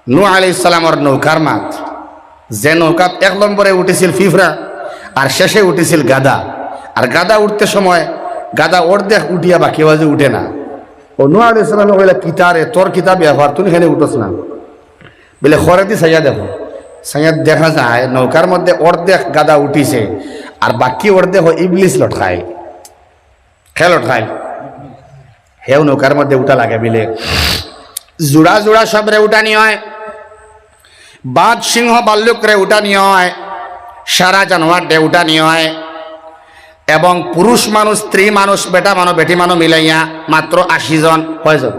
নূহ আলাইহিস সালামের নৌকার মাত, যে নৌকাত এক নম্বরে উঠেছিল ফিফরা আর শেষে উঠেছিল গাদা। আর গাদা উঠতে সময় গাদা অর্ধেক উঠিয়া বাকি বাজে উঠে না। ও নূহ আলাইহিস সালামে কইলা কিতারে তোর কিতাব ব্যবহার তুই এখানে উঠোস না, বলে খরাতি সাইয়া দেখো। সাইয়া দেখা যায় নৌকার মধ্যে অর্ধেক গাদা উঠিছে আর বাকি অর্ধেক ইবলিস লটকায়, খেয়ে লটকায়। হেও নৌকার মধ্যে উঠা লাগে বিলে জোড়া জোড়া সবরে উঠানি হয়, বাঘ সিংহ বাল্যুকরে উঠানি হয়, সারা জানোয়ার ডে উঠানি হয়, এবং পুরুষ মানুষ স্ত্রী মানুষ বেটা মানুষ বেটি মানুষ মিলাইয়া মাত্র 80 জন। কয়জন?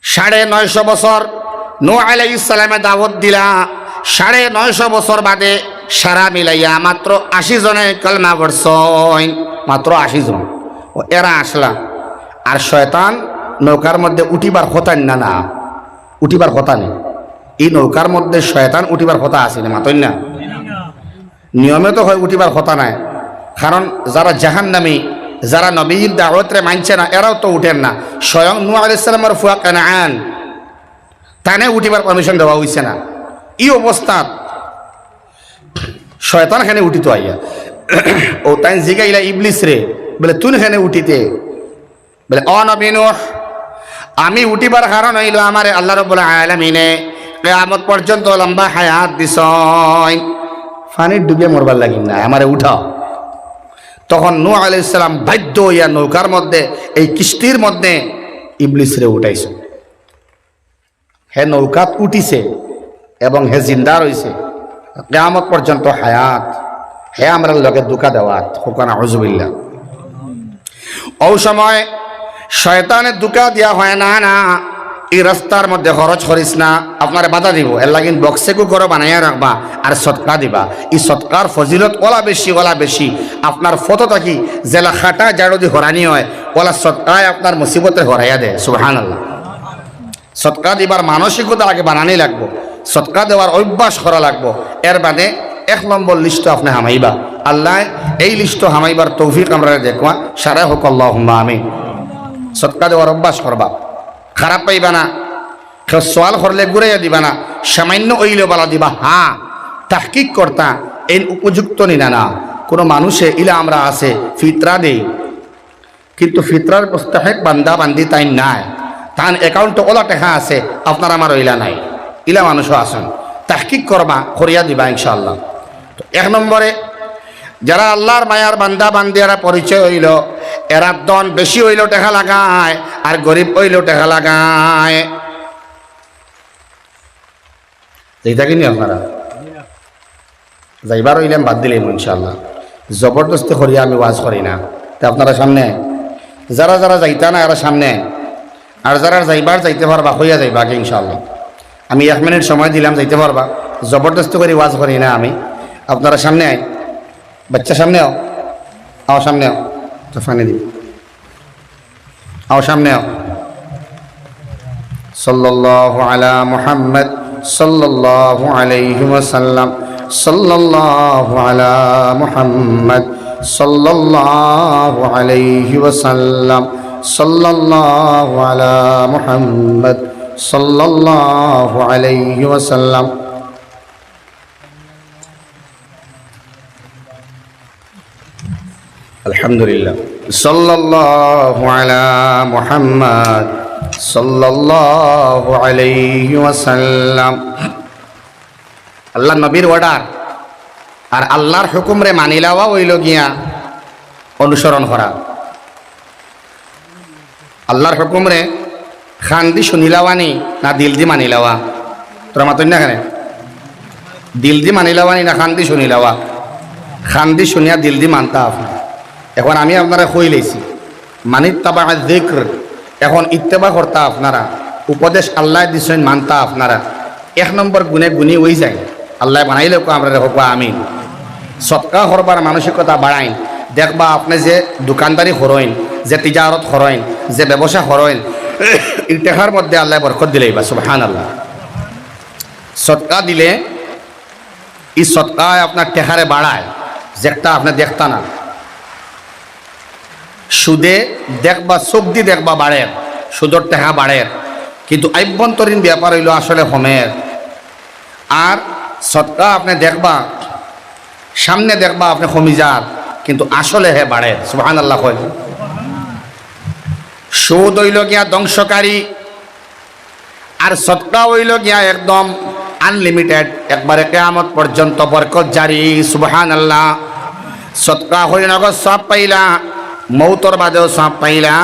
950 বছর নূহ আলাইহিস সালামে দাওয়াত দিলা, 950 বছর বাদে সারা মিলাইয়া মাত্র 80 জনে কলমা পড়ছেন, মাত্র 80 জন। ও এরা আসলা আর শয়তান নৌকার মধ্যে উঠিবার কথা না, উঠিবার কথা নেই। এই নৌকার মধ্যে শয়তান উঠিবার কথা আছে না, মাতই না, নিয়মে তো হয় উঠিবার কথা নাই। কারণ যারা জাহান্নামী, যারা নবীর দাওয়াতরে মানছে না, এরাও তো উঠেন না। স্বয়ং নূহ আলাইহিস সালামের ফুয়া কানান তানে উঠিবার পারমিশন দেওয়া হইছে না। এই অবস্থা শয়তান এখানে উঠিত আইয়া ও তাই জিগাইলা ইবলিস রে, বলে তুই এখানে উঠিতে, বলে অ নবী নূহ, আমি উঠিবার কারণ হইল আমারে আল্লাহ রাব্বুল আলামিনে কিয়ামত পর্যন্ত লম্বা হায়াত দিছয়, পানির ডুবে মরবার লাগিন না, আমারে উঠাও। তখন নূহ আলাইহিস সালাম বাধ্য হইয়া নৌকার মধ্যে এই কিস্তির মধ্যে ইবলিস রে উঠাইছে। হে নৌকাত উঠিছে এবং হে জিন্দা রইছে কিয়ামত পর্যন্ত হায়াত। হে আমরা লগে দুকা দেওয়াত হুকানা আউযুবিল্লাহ। ও সময় শয়তানের দুকা দিয়া হয় না, না এই রাস্তার মধ্যে খরচ করিস না, আপনার বাধা দিব, এর লাগিন বক্সেকু করে বানাইয়া রাখবা আর সৎকা দিবা। এই সৎকার ফজিলত ওলা বেশি। আপনার ফটো থাকি জেলা খাটা জাড়ো দি হরানি হয়, ওলা সৎকায় আপনার মুসিবতে হরাইয়া দেয়। সুবহানাল্লাহ। সৎকা দিবার মানসিকতা আগে বানানি লাগবো, সৎকা দেওয়ার অভ্যাস করা লাগবো। এর বাদে 1 নম্বর লিস্ট আপনি হামাইবা। আল্লাহ এই লিস্ট হামাইবার তৌফিক আমরা দেখবা। সারা হোক আল্লাহুম্মা আমিন। সৎকা দেওয়ার অভ্যাস করবা, খারাপ পাইবা না, কেউ সোয়াল করলে ঘুরাইয়া দিবা না, সামান্য ওইল বালা দিবা। হ্যাঁ, তাহকিক করতা এই উপযুক্ত নিনা না। কোনো মানুষে ইলা আমরা আছে ফিতরা দেই, কিন্তু ফিতরার মুস্তাহিক বান্দা বান্দি তাই নাই, তান অ্যাকাউন্টে ওলা টেকা আছে, আপনার আমার ইলা নাই। ইলা মানুষও আসেন, তাহকিক করবা, করিয়া দিবা ইনশাআল্লাহ। তো 1 নম্বরে যারা আল্লাহর মায়ার বান্দা বান্দিয়ারা পরিচয় হইল, এরা দন বেশি হইল টেকা লাগায় আর গরিব হইল টেকা লাগায়। এইটা কিনি আপনারা যাইবার হইলাম বাদ দিলাম ইনশাআল্লাহ। জবরদস্তি করিয়া আমি ওয়াজ করি না। তা আপনারা সামনে যারা যারা যাইতা না এরা সামনে, আর যারা যাইবার যাইতে পারবা হইয়া যাইবা আগে ইনশাআল্লাহ। আমি 1 মিনিট সময় দিলাম, যাইতে পারবা। জবরদস্তি করে ওয়াজ করি না আমি। আপনারা সামনে আয়, বাচ্চা সামনে আও সামনে আও, তো ফানি দিই, আও সামনে আও। সাল্লাল্লাহু আলা মুহাম্মদ সাল্লাল্লাহু আলাইহি ওয়াসাল্লাম, সাল্লাল্লাহু আলা মুহাম্মদ সাল্লাল্লাহু আলাইহি ওয়াসাল্লাম, সাল্লাল্লাহু আলা মুহাম্মদ সাল্লাল্লাহু আলাইহি ওয়াসাল্লাম। আলহামদুলিল্লাহ। সাল্লাল্লাহু আলা মুহাম্মদ সাল্লাল্লাহু আলাইহি ওয়াসাল্লাম। আল্লাহ নবীর অর্ডার আর আল্লাহর হুকুম রে মানি লওয়া হইল গিয়া অনুসরণ করা। আল্লাহর হুকুম রে খান দি শুনি লওয়ানি না দিল দি মানি লওয়া? তোরা মাতই না কেন? দিল দি মানি লওয়ানি না খান দি শুনি লওয়া? খান দি শুনিয়া দিল দি মানতা আপনি। এখন আমি আপনারা কই লইছি মানিত্তাবা যিকর, এখন ইত্তেবা করতা আপনারা, উপদেশ আল্লাহ দিছেন মানতা আপনারা। 1 নম্বর গুণে গুণী হয়ে যায়। আল্লাহ বানাইলে আমরা হোক আমিন। সৎকা করবার মানসিকতা বাড়াইন। দেখবা আপনি যে দোকানদারি করেন, যে তিজারত করেন, যে ব্যবসা করেন, এই টেকার মধ্যে আল্লাহ বরকত দিলেই বা সুবহানাল্লাহ। সৎকা দিলে এই সৎকায় আপনার টেকারে বাড়ায়, যেটা আপনি দেখতা না। সুদে দেখবা, চোখ দি দেখবা বাড়ে, সুদর টেকা বাড়ে। কিন্তু আভ্যন্তরীণ ব্যাপার হইল আসলে হোমের। আর সদকা আপনি দেখবা, সামনে দেখবা আপনি কমিজার, কিন্তু আসলে হে বাড়ে। সুবহানাল্লাহ। কয় সুদ হইল গিয়া ধ্বংসকারী, আর সদকা হইল গিয়া একদম আনলিমিটেড, একবারে কিয়ামত পর্যন্ত বরকত জারি। সুবহানাল্লাহ। সদকা হইল নগদ সব পাইলা, মৌতর বাদেও সব পাইলা,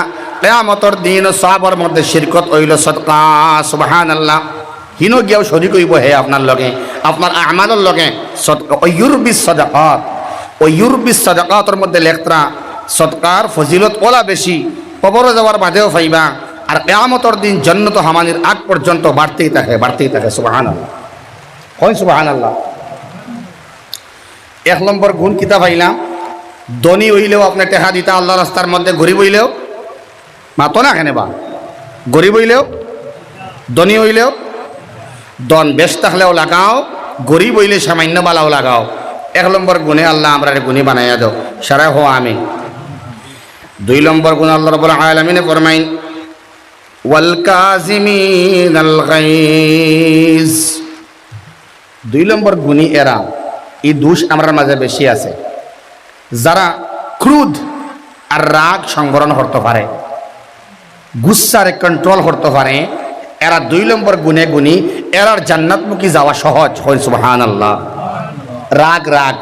কিয়ামতর দিন সবের মধ্যে শিরকত হইল সদকা। সুবহানাল্লাহ। হিনো গিয়াও শরীক হইব হে আপনার লগে, আপনার আমাদের লগে। ইউরবিস সাদাকাত, ওই ইউরবিস সাদাকাতের মধ্যে লেখরা সদকার ফজিলত ওলা বেশি, কবরে যাওয়ার বাদেও পাইবা, আর কিয়ামতের দিন জান্নাত হামানির আগ পর্যন্ত বাড়তেই থাকে, বাড়তেই থাকে। সুবহানাল্লাহ। কই সুবহানাল্লাহ। এক নম্বর গুণ কিতা পাইলাম, ধনী হইলেও আপনি টেকা দিতা আল্লাহ রাস্তার মধ্যে, গরিব হইলেও মাতো না কেন বা, গরিব হইলেও ধনী হইলেও দন বেশ থাকলেও লাগাও, গরিব হইলে সামান্য বালাও লাগাও। এক নম্বর গুণে আল্লাহ আমরা গুণী বানাইয়া দাও, সারা হো আমি। দুই নম্বর গুণ আল্লাহ রাব্বুল আলামিনে ফরমাইন ওয়াল কাযিমিনাল গাইজ। দুই নম্বর গুণী এরা, এই দোষ আমার মাঝে বেশি আছে, যারা ক্রোধ আর রাগ সংবরণ করতে পারে, গুসারে কন্ট্রোল করতে পারে, এরা দুই নম্বর গুণে গুণী, এরার জান্নাতমুখী যাওয়া সহজ হয়। সুবহানাল্লাহ। রাগ রাগ।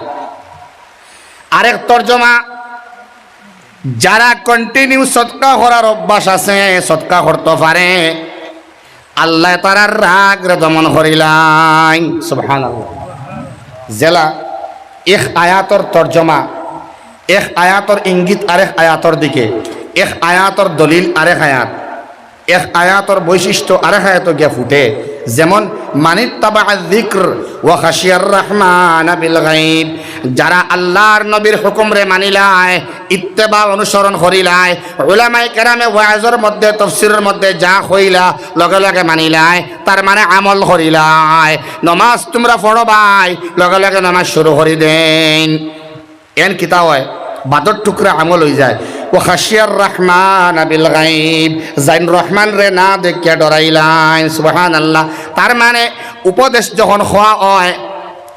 আরেক তর্জমা, যারা কন্টিনিউ সদকা করার অভ্যাস আছে, সদকা করতে পারে, আল্লাহ তারা রাগ রে দমন করিলাই। সুবহানাল্লাহ। জেলা এক আয়াতর তর্জমা, এক আয়াতর ইঙ্গিত আরেক আয়াতর দিকে, এক আয়াতর দলিল আরেক আয়াত, এক আয়াতর বৈশিষ্ট্য আরেক আয়াত গিয়া ফুটে। যেমন মানিত্তাবা যিকর ওয়া খাশিয়ার রহমান বিল গায়ব, যারা আল্লাহর নবীর হুকুম রে মানিলায়, ইত্তেবা অনুসরণ করিলায়, উলামায়ে কেরামে ওয়াজের মধ্যে তাফসীরের মধ্যে যা হইলা লগে লগে মানিলায়, তার মানে আমল করিলায়। নমাজ তোমরা পড়বাই, লগে লগে নামাজ শুরু করি দেন। এন কিতা হয়, বাদর টুকরা আমল হয়ে যায়। ও খাশিয়ার রহমান বিল গায়ব, জাইন রহমান রে না দেখিয়া ডরাইলাইন। সুবহানাল্লাহ। তার মানে উপদেশ যখন হওয়া হয়,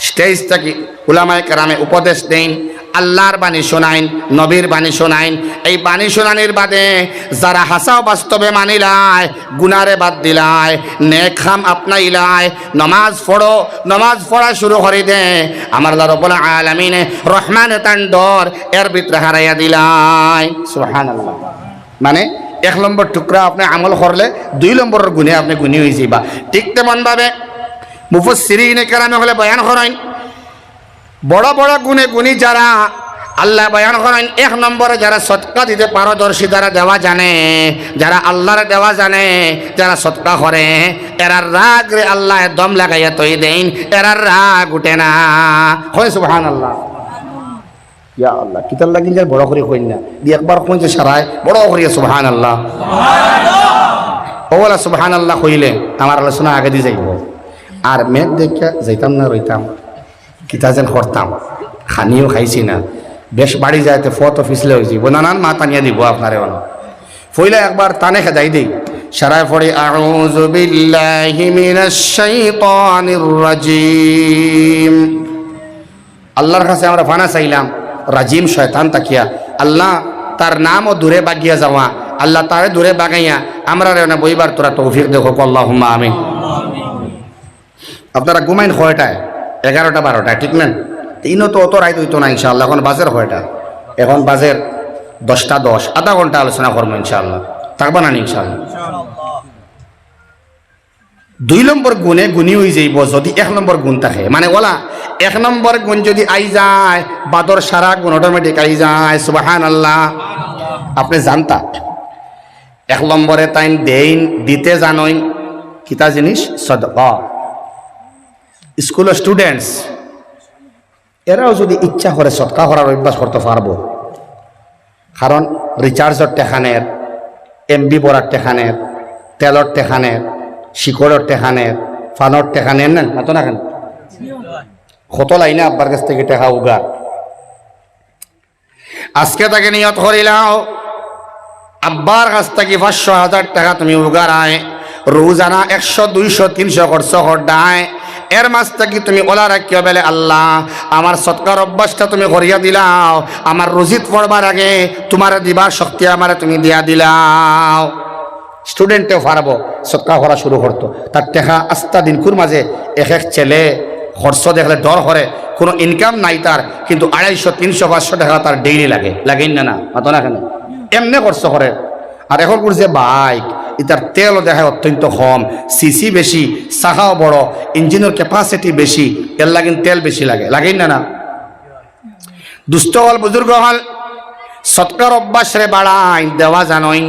স্টেজ থেকে উলামায়ে কেরামে উপদেশ দেন, আল্লাহর বাণী শোনাইন, নবীর বাণী শোনাইন। এই বাণী শোনানির বাদে যারা হাসাও বাস্তবে মানিলায়, গুনারে বাদ দিলায়, নেক খাম আপনাইলায়, নমাজ পড়ো, নমাজ পড়া শুরু করে দে, আমার আল্লাহ রাব্বুল আলামিনে রহমান তান্ডর এর ভিতরে হারাইয়া দিলায়। সুবহানাল্লাহ। মানে এক নম্বর টুকরা আপনি আমল করলে দুই নম্বরের গুণে আপনি গুণী হয়ে যাইবা। ঠিক তেমন ভাবে মুফাসসিরিনে কেরামে হলে বয়ান করেন, বড় বড় গুণে গুণী যারা আল্লাহ বয়ান করেন, এক নম্বরে যারা সদকা দিতে পারদর্শী, যারা দেওয়া জানে, যারা আল্লাহর দেওয়া জানে, যারা সদকা করে, এরার রাগ রে আল্লাহ দম লাগাইয়া তৈ দেন, এরার রাগ উঠে না। হয় সুবহানাল্লাহ। ইয়া আল্লাহ, কিতার লাগিন যার বড় করে কইন না, দিয়ে একবার কইছে সারায় বড় করিয়া সুবহানাল্লাহ। ওলা সুবহানাল্লাহ কইলে আমার আলোচনা আগে দিয়ে যাইব। আর মেঘ দেখা যাইতাম না, রইতাম, কিতা যেন করতাম, খানিও খাইছি না, বেশ বাড়ি যাইতে ফত ফিসলে হয়েছি, নানান মা টানিয়া দিব আপনারে। ফইলে একবার টানে খেদাই দিই, সারায় পড়ি আউযু বিল্লাহি মিনাশ শাইতানির রাজিম। আল্লাহর কাছে আমরা ফানা চাইলাম রাজিম শয়তান তাকিয়া, আল্লাহ তার নামও দূরে বাগিয়া যাওয়া, আল্লাহ তারে দূরে বাগাইয়া আমরা রে বইবার তোরা তৌফিক দেখো, আল্লাহুম্মা আমিন। আপনারা ঘুমাইন কয়টায়? 11টা 12টায়, ঠিক না? তিনও তো অত রাইত হইতো না ইনশাআল্লাহ। এখন বাজের কয়টা? এখন বাজের 10টা 10, আধা ঘন্টা আলোচনা করবো ইনশাআল্লাহ। থাকবা না ইনশাআল্লাহ? দুই নম্বর গুণে গুণী হয়ে যাইব যদি এক নম্বর গুণ থাকে। মানে ওলা এক নম্বর গুণ যদি আই যায়, বাদর সারা গুণ অটোমেটিক আই যায়। সুবহানাল্লাহ। আপনি জানতা এক নম্বরে তাই দেইন দিতে জানই কিতা জিনিস? সদকা। স্কুলের স্টুডেন্টস এরাও যদি ইচ্ছা করে সদকা করার অভ্যাস করতে পারবো। কারণ রিচার্জর টেখানের, এমবি পড়ার টেখানের, তেলর টেখানের, শিকড়র টেখানের, ফানর টেখানের নেন না তো না কেন? কত লাইনে আব্বার কাছ থেকে টেকা উগার। আজকে তাকে নিয়ত করিলাও আব্বার কাছ থেকে 500,000 টাকা তুমি উগার আয়, রোজানা 100 200 300 খরচ হরডায় এর মাছ থেকে তুমি ওলা রাখিও বেলে আল্লাহ আমার সৎকার অভ্যাসটা তুমি করিয়া দিলাও, আমার রোজিত পড়বার আগে তোমার দিবার শক্তি আমারে তুমি দিয়া দিলাও। স্টুডেন্টেও পারবো সৎকার করা শুরু করতো, তার টেকা আস্তা দিনকুর মাঝে এক ছেলে খরচ দেখলে ডর করে, কোনো ইনকাম নাই তার, কিন্তু 250 300 500 টাকা তার ডেইলি লাগে, লাগেন না মাতো না কেন এমনি খরচ করে। আর এখন করছে বাইক, এটার তেলও দেখায় অত্যন্ত কম, সিসি বেশি, চাকাও বড়, ইঞ্জিনের ক্যাপাসিটি বেশি, এর লাগেন তেল বেশি লাগে, লাগেন না দুস্থ হল বুজুর্গ হল সৎকার অভ্যাস রে বাড়াই দেওয়া জানইন,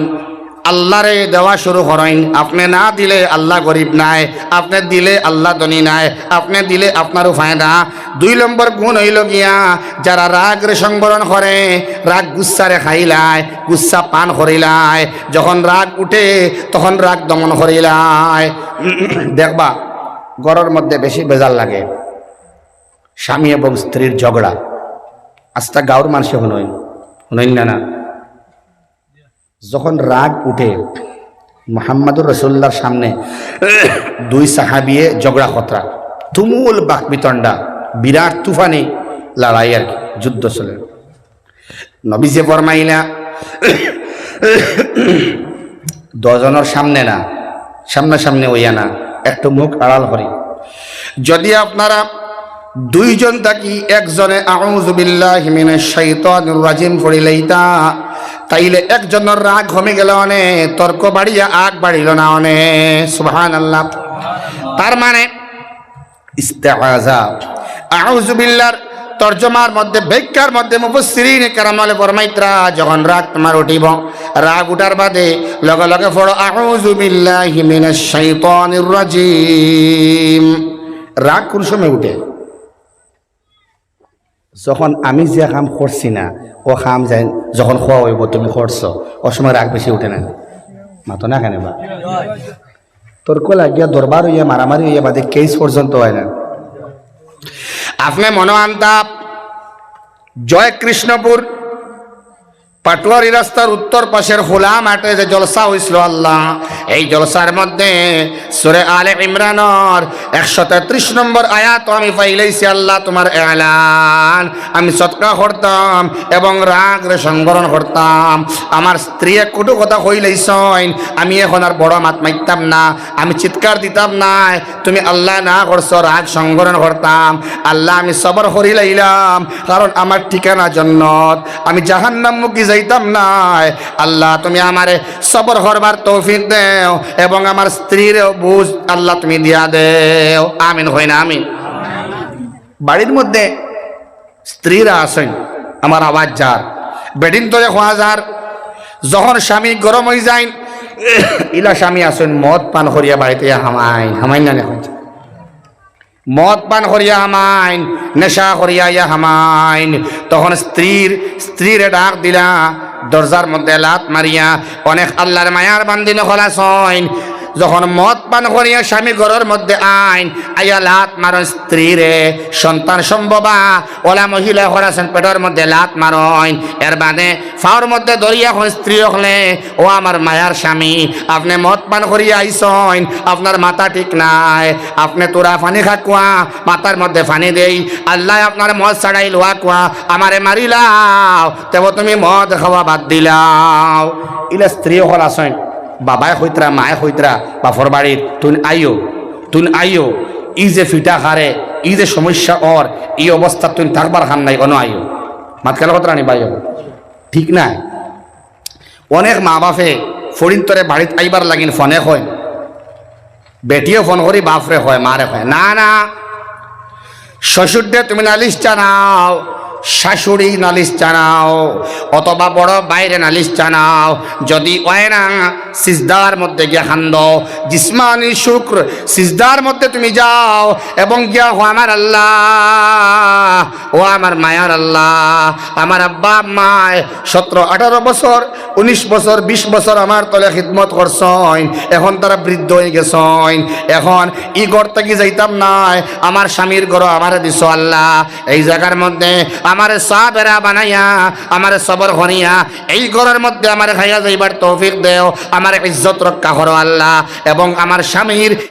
আল্লাহরে দেওয়া শুরু করেন। আপনি না দিলে আল্লাহ গরিব নাই, আপনি দিলে আল্লাহ ধনী নাই, আপনি দিলে আপনারও ফায়দা। 2 নম্বর গুণ হইল গিয়া যারা রাগ রে সংবরণ করে, রাগ গুচ্ছারে খাইলায়, গুচ্ছা পান করিলায়, যখন রাগ উঠে তখন রাগ দমন করিলায়। দেখবা ঘরের মধ্যে বেশি বেজাল লাগে স্বামী এবং স্ত্রীর ঝগড়া, আস্তা গাঁর মানুষে শুনইন না যখন রাগ উঠে মুহাম্মদুর রাসূলুল্লাহর সামনে 2 সাহাবিয়ে ঝগড়া খতরা, তুমুল বাকবিতণ্ডা, বিরাট তুফানি লড়াই আর কি, যুদ্ধ চলে। নবীজি ফরমাইলা 10 জনের সামনে না, সামনাসামনি হইয়া না, একটু মুখ আড়াল করি। যদি আপনারা 2 জন থাকি একজনে আউযু বিল্লাহি মিনাশ শাইতানির রাজিম পড়িলেইতা, তাইলে একজনের রাগ কমে গেল অনে, তর্ক বাড়িয়া আগ বাড়িল না অনে। সুবহানাল্লাহ। তার মানে ইস্তেআযা আউযু বিল্লাহর তর্জমার মধ্যে ব্যাখ্যার মধ্যে মুফাসসিরিন কেরামলে ফরমাইতরা, যখন রাগ তোমার উঠিব, রাগ উঠার বাদে লগে লগে পড়ো আউযু বিল্লাহি মিনাশ শাইতানির রাজিম। রাগ কোন সময় উঠে? যখন আমি যে কাম করছি না ও কাম যাই যখন খোয়া হইব তুমি করছো, ও সময় রাগ বেশি উঠে না, মাতো না কেন বা তর্ক লাগিয়া দরবার হইয়া মারামারি হইয়া বাদে কেস পর্যন্ত হয় না। আপনি মনে আনতাম জয় কৃষ্ণপুর পাটুয়ারি রাস্তার উত্তর পাশের হোলা মাঠে যে জলসা হয়েছিল আল্লাহ, এই জলসার মধ্যে সূরা আলে ইমরানের 133 নম্বর আয়াত আমি পাইলাইছি। আল্লাহ তোমার এলান, আমি সৎকা করতাম এবং রাগ রে সংবরণ করতাম। আমার স্ত্রী কটু কথা কইলাইছইন, আমি এখন আর বড় মাত মাইতাম না, আমি চিৎকার দিতাম না, তুমি আল্লাহ না করছো রাগ সংবরণ করতাম। আল্লাহ আমি সবর করিলাইলাম, কারণ আমার ঠিকানা জান্নাত, আমি জাহান্নামমুখী যাইতাম না। আল্লাহ তুমি আমারে সবর করবার তৌফিক দেও এবং আমার স্ত্রীর বুঝ আল্লাহ তুমি দিয়া দেও। আমিন হই না আমিন। বাড়ির মধ্যে স্ত্রীরা আসেন, আমার আওয়াজ যার বেডিন তোরে খোয়া যার, যখন স্বামী গরম হয়ে যায় ইলা স্বামী আসেন মদ পান করিয়া বাড়িতে হামাইন না এখন মদ পান করিয়া হামাইন, নেশা করিয়া ইয়া হামাইন। তখন স্ত্রীর ডাক দিলা দরজার মধ্যে লাত মারিয়া, অনেক আল্লাহর মায়ার বান্দিন খোলাছইন। যখন মদ পান করিয়া স্বামী ঘরের মধ্যে আইন আইয়া লাত মারন স্ত্রীরে, সন্তান সম্ভবা ওলা মহিলা খোলাছেন পেটের মধ্যে লাত মারইন। এর বাদে ফাওর মধ্যে দরিয়া এখন স্ত্রী হলে, ও আমার মায়ার স্বামী আপনি মদ পান করিয়া আইসইন, আপনার মাথা ঠিক নাই, আপনি তোরা পানি খাকুয়া মাথার মধ্যে পানি দেই, আল্লাহ আপনার মদ ছাড়াই লোয়া কুয়া, আমারে মারিলাও তেব তুমি মদ খাওয়া বাদ দিলাও। ইলা স্ত্রী খোলাছেন, বাবাই হইতরা মায়ে হইতরা বাফর বাড়ির তুন আইও ই যে ফিটা হারে ই যে সমস্যা ওর এই অবস্থা তুই থাকবার খান নাই অন আইও মাত খেলা কথা নি বাইও ঠিক নাই। অনেক মা বাপে ফরিন্তরে বাড়িত আইবার লাগিন ফোনে হয়, বেটিও ফোন করি বাপরে হয় মারে হয়, না না শ্বশুর দে তুমি নালিশ জানাও, শাশুড়ি নালিশ জানাও, অথবা বড় বাইরে নালিশ জানাও। যদি হয় না সিজদার মধ্যে গিয়া খান্দ, জিসমানি শুক্র সিজদার মধ্যে তুমি যাও এবং গিয়া হো আমার আল্লাহ, ও আমার মায়ার আল্লাহ, আমার আব্বা আম্মায় 17 18 বছর 19 বছর 20 বছর আমার তলে খিদমত করছইন, এখন তারা বৃদ্ধ হয়ে গেছইন, এখন ই ঘর থেকে যাইতাম নাই, আমার স্বামীর ঘর আমার দিছ আল্লাহ, এই জায়গার মধ্যে আমারে সাবেরা বানাইয়া আমারে সবর হনিয়া এই ঘরের মধ্যে আমারে খাইয়া যাইবার তৌফিক দেও, আমার ইজ্জত রক্ষা করো আল্লাহ, এবং আমার স্বামীর